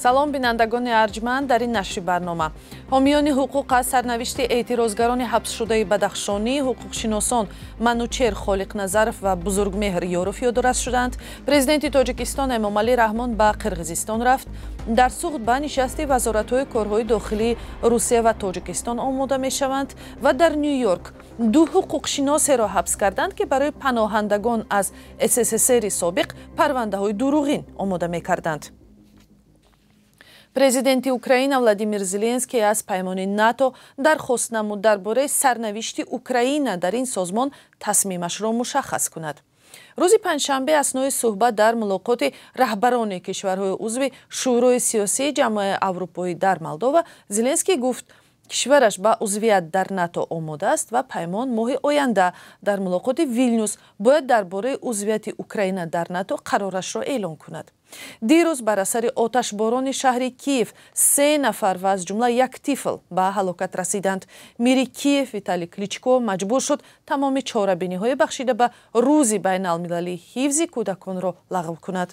салом бинандагони арҷманд. дар ин нашри барнома ҳомиёни ҳуқуқ аз сарнавишти эътирозгарони ҳабсшудаи бадахшонӣ ҳуқуқшиносон Манучер Холиқназаров ва Бузургмеҳр Ёров ёдораз шуданд. Президенти Тоҷикистон Эмомалӣ Раҳмон ба Қирғизистон рафт. дар суғд ба нишасти вазоратҳои корҳои дохилии Русия ва Тоҷикистон омода мешаванд ва дар Нью-Йорк ду ҳуқуқшиносеро ҳабс карданд ки барои паноҳандагон аз СССР-и собиқ парвандаҳои дурӯғин омода мекарданд. Президенти Украина Владимир Зеленский аз паймони НАТО дархост намуд дар бораи сарнавишти Украина дар ин созмон тасмимашро мушаххас кунад. рӯзи панҷшанбе аснои суҳбат дар мулоқоти раҳбарони кишварҳои узви шӯрои сиёсии ҷамъияи Аврупоӣ дар Молдова Зеленский гуфт, кишвараш ба узвият дар НАТО омода аст ва паймон моҳи оянда дар мулоқоти Вилнюс бояд дар бораи узвияти Украина дар НАТО қарорашро эълон кунад. дирӯз бар асари оташборони шаҳри Киев 3 нафар ва аз ҷумла як тифл ба ҳалокат расиданд. мири Киев Виталий Кличко маҷбур шуд тамоми чорабиниҳои бахшида ба рӯзи байналмилалии ҳифзи кӯдаконро лағв кунад.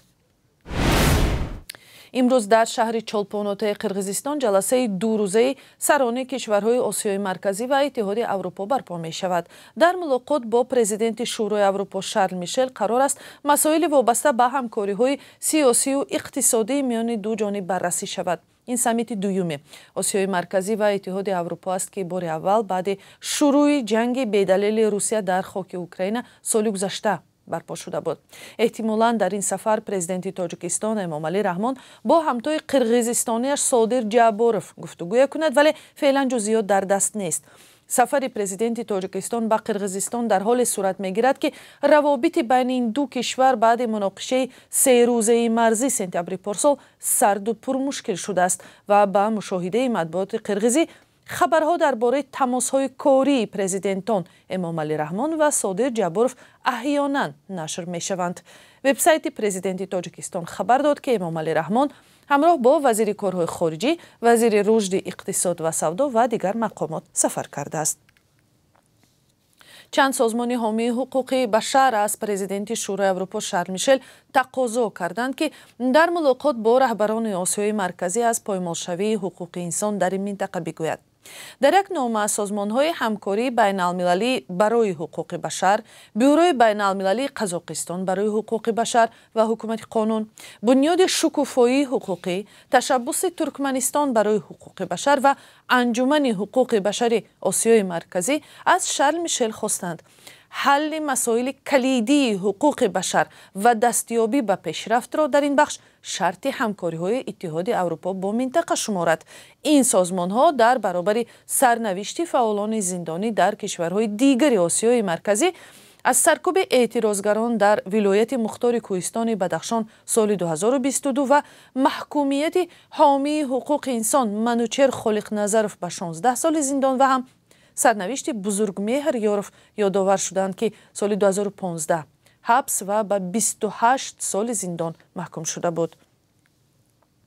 имрӯз дар шаҳри Чолпонотаи Қирғизистон ҷаласаи дурӯзаи сарони кишварҳои Осиёи марказӣ ва Иттиҳоди Аврупо барпо мешавад. дар мулоқот бо президенти Шӯрои Аврупо Шарл Мишел қарор аст масоили вобаста ба ҳамкориҳои сиёсию иқтисодии миёни ду ҷониб баррасӣ шавад. ин саммити дуюми Осиёи марказӣ ва Иттиҳоди Аврупо аст ки бори аввал баъди шурӯи ҷанги бедалели Русия дар хоки Украина соли гузашта барпо шуда буд. эҳтимолан дар ин сафар президенти Тоҷикистон Эмомалӣ Раҳмон бо ҳамтои қирғизистониаш Содир Ҷаборов гуфтугӯя кунад, вале феълан ҷузъиёт дар даст нест. сафари президенти Тоҷикистон ба Қирғизистон дар ҳоле сурат мегирад ки равобити байни ин ду кишвар баъди муноқишаи серӯзаи марзӣ сентябри порсол сарду пурмушкил шудааст ва ба мушоҳидаи матбуоти қирғизӣ хабарҳо дар бораи тамосҳои кории президентон Эмомалӣ Раҳмон ва Содир Ҷаборов аҳёнан нашр мешаванд. вебсайти президенти Тоҷикистон хабар дод ки Эмомалӣ Раҳмон ҳамроҳ бо вазири корҳои хориҷӣ, вазири рушди иқтисод ва савдо ва дигар мақомот сафар кардааст. чанд созмони ҳомии ҳуқуқи башар аз президенти Шӯрои Аврупо Шарл Мишел тақозо карданд ки дар мулоқот бо раҳбарони Осиёи марказӣ аз поймолшавии ҳуқуқи инсон дар ин минтақа бигӯяд. дар як нома аз созмонҳои ҳамкории байналмилалӣ барои ҳуқуқи башар, бюрои байналмилалии Қазоқистон барои ҳуқуқи башар ва ҳукумати қонун, бунёди шукуфоии ҳуқуқӣ, ташаббуси Туркманистон барои ҳуқуқи башар ва анҷумани ҳуқуқи башари Осиёи марказӣ аз Шарл Мишел хостанд ҳалли масоили калидии ҳуқуқи башар ва дастёбӣ ба пешрафтро дар ин бахш шарти ҳамкориҳои Иттиҳоди Аврупо бо минтақа шуморад. ин созмонҳо дар баробари сарнавишти фаъолони зиндонӣ дар кишварҳои дигари Осиёи марказӣ аз саркӯби эътирозгарон дар вилояти Мухтори Кӯҳистони Бадахшон соли 2022 ва маҳкумияти ҳомии ҳуқуқи инсон Манучер Холиқназаров ба 16 соли зиндон ва ҳам сарнавишти Бузургмеҳр Ёров ёдовар шуданд ки соли 2015 ҳабс ва ба 28 соли зиндон маҳкум шуда буд.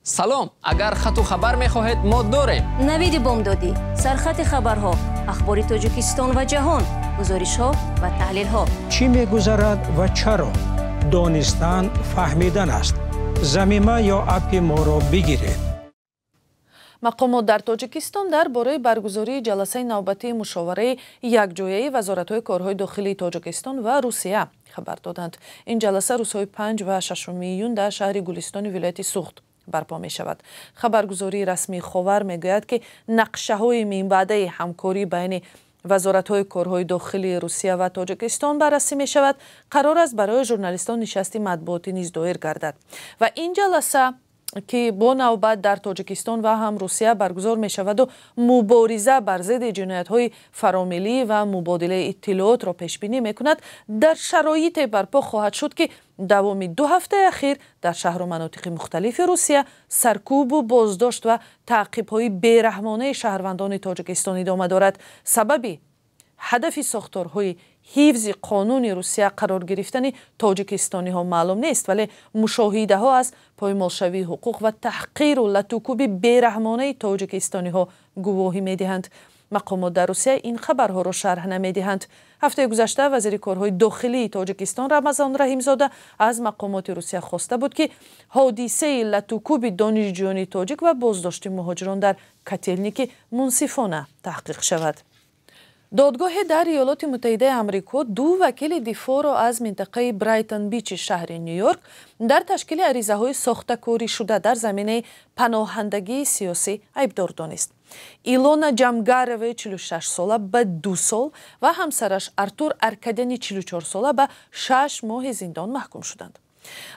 салом, агар хату хабар мехоҳед мо дорем. навиди бомдодӣ, сархати хабарҳо, ахбори Тоҷикистон ва ҷаҳон, гузоришҳо ва таҳлилҳо. чӣ мегузарад ва чаро? донистан фаҳмидан аст. замима ё апи моро бигиред. мақомот дар Тоҷикистон дар бораи баргузории ҷаласаи навбатии мушовараи якҷояи вазоратҳои корҳои дохилии Тоҷикистон ва Русия хабар доданд. ин ҷаласа рӯзҳои 5 ва 6 июн дар шаҳри Гулистони вилояти Суғд барпо мешавад. хабаргузории расмии Ховар мегӯяд ки нақшаҳои минбаъдаи ҳамкорӣ байни вазоратҳои корҳои дохилии Русия ва Тоҷикистон баррасӣ мешавад. қарор аст барои журналистон нишасти матбуотӣ низ доир гардад ва ин ҷаласа ки бо навбат дар Тоҷикистон ва ҳам Русия баргузор мешаваду мубориза бар зидди ҷиноятҳои фаромилӣ ва мубодилаи иттилоотро пешбинӣ мекунад, дар шароите барпо хоҳад шуд ки давоми 2 ҳафтаи ахир дар шаҳру манотиқи мухталифи Русия саркӯбу боздошт ва таъқибҳои бераҳмонаи шаҳрвандони Тоҷикистон идома дорад. сабаби ҳадафи сохторҳои ҳифзи қонуни Русия қарор гирифтани тоҷикистониҳо маълум нест, вале мушоҳидаҳо аз поймолшавии ҳуқуқ ва таҳқиру латукуби бераҳмонаи тоҷикистониҳо гувоҳӣ медиҳанд. مقامات در روسیه این خبرها را شرح نمیدهند. هفته گذشته وزیر کارهای داخلی تاجیکستان رمضان رحیمزاده از مقامات روسیه خواسته بود که حادثه لطوکوب دانشجویان تاجیک و بازداشت مهاجران در کاتلنیک منصفانه تحقیق شود. دادگاه در ایالات متحده آمریکا دو وکیل دفاع را از منطقه برایتون بیچ شهر نیویورک در تشکیل عریضه‌های ساخته‌کاری شده در زمینه پناهندگی سیاسی ایبدار دانست. ایلونا جامگارова 46 ساله به 2 سال و همسرش ارتور ارکادیانی 44 ساله به 6 ماه زندان محکوم شدند.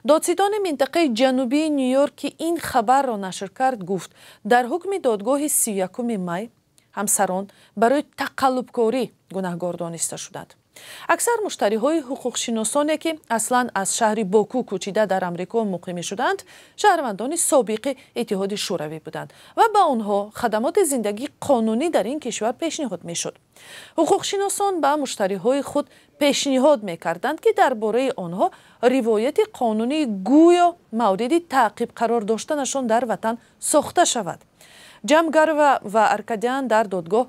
دادستان منطقه جنوبی نیویورک که این خبر را نشر کرد گفت در حکم دادگاه 31 می همسران برای تقلبکاری گناهکار دانسته شدند. اکثر مشتری‌های حقوقشناسانی که اصلاً از شهر باکو کوچیده در آمریکا مقیم شدند، شهروندان سابق اتحاد شوروی بودند و به آنها خدمات زندگی قانونی در این کشور پیشنهاد می‌شد. حقوقشناسان به مشتری‌های خود پیشنهاد می‌کردند که درباره آنها روایت قانونی گویا مورد تعقیب قرار داشتنشان در وطن ساخته شود. جامگارova و ارکادیان در دادگاه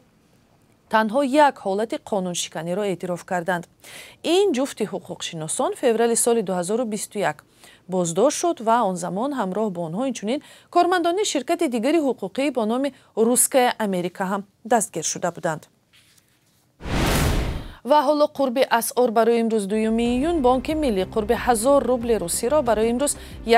تنها یک حالت قانونشکنی را اعتراف کردند. این جفت حقوقشناسان فوریه سال 2021 بازداشت شد و آن زمان همراه با آنها اینچنین کارمندان شرکت دیگری حقوقی با نام روسکای امریکا هم دستگیر شده بودند. و حالا قرب اسعار برای امروز 2 ایون بانک ملی قرب 1000 روبل روسی را برای امروز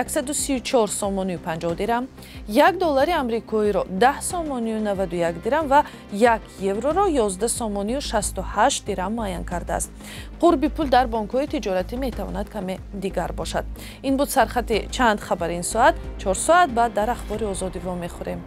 134 سومانی و 50 درم، 1 دلار آمریکایی را 10 سومانی و 91 درم و 1 یورو را 11 سومانی و 68 درم معین کرده است. قرب پول در بانک‌های تجارتی میتواند کمی دیگر باشد. این بود سرخط چند خبر این ساعت. 4 ساعت بعد در اخبار آزادی وا میخوریم.